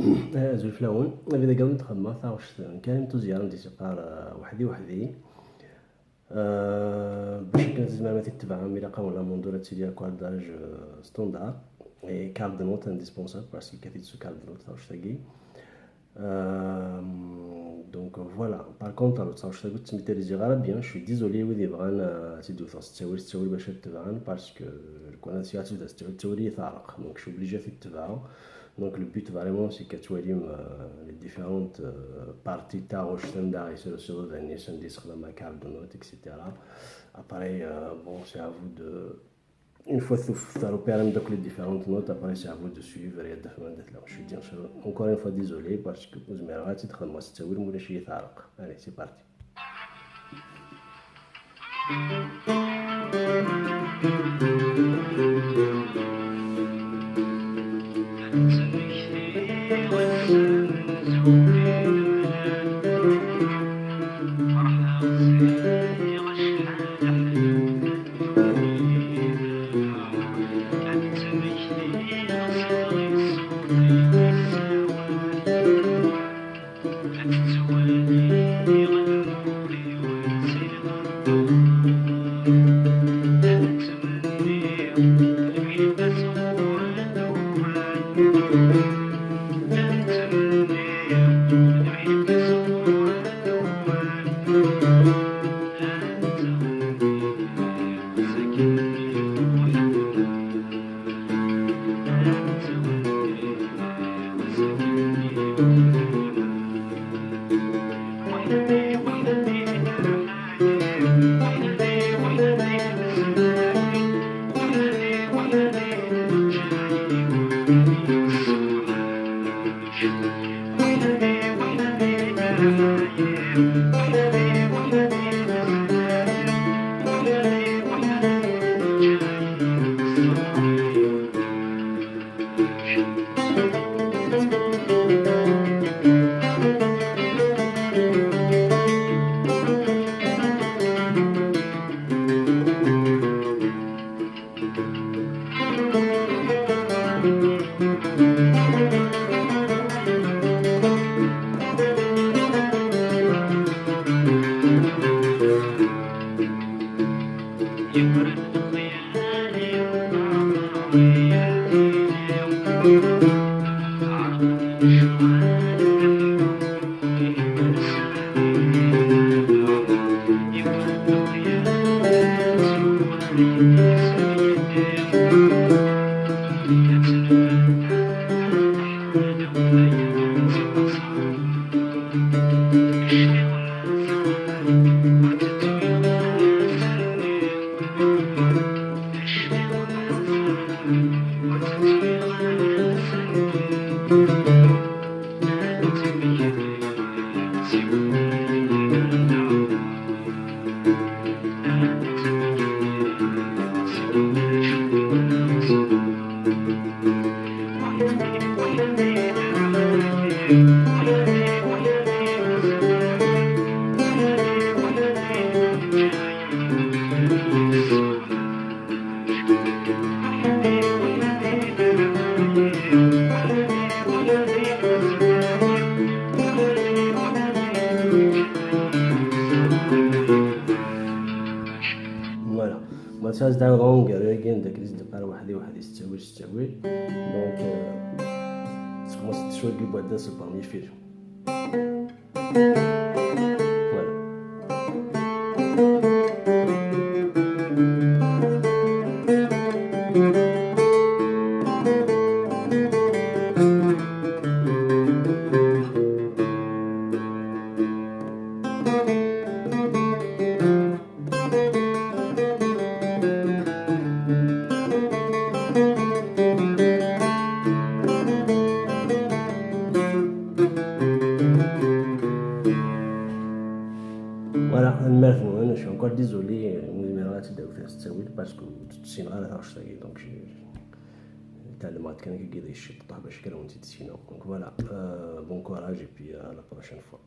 زول فلاون إذا قاعد نتخدم واش كاين توزيار ندي سيقار وحدي باش كنت زعما تتبع ميلا ولا موندورة تيدير كوارداج ستوندار اي كارد دو نوت انديسبونسابل باسكو كثير سو كارد دو نوت واش تاقي دونك فوالا باغ كونطر واش تاقي تميتاليزي غير بيان شوي ديزولي ويدي بغان تيدو تساوي باش تتبعن باسكو الكونسياتيف دا تساوي ثارق دونك شو اوبليجي تتبعو. Donc le but vraiment c'est que tu aies les différentes parties تاعو standard et sur les standards de ma carte de notes etc. Après bon c'est à vous de une fois que tu as repéré donc les différentes notes après c'est à vous de suivre et de faire là. Je suis encore une fois désolé parce que vous me راه تخدموا تسوي ولا شي ثارق. Allez c'est parti. Voilà. Moi ça c'est un rang again داك اللي تبقى وحدي تستوي دونك تخلص شويه كي بعدا سو بارمي فيل. Voilà, je suis encore désolé, parce que c'est donc donc voilà, bon courage et puis à la prochaine fois.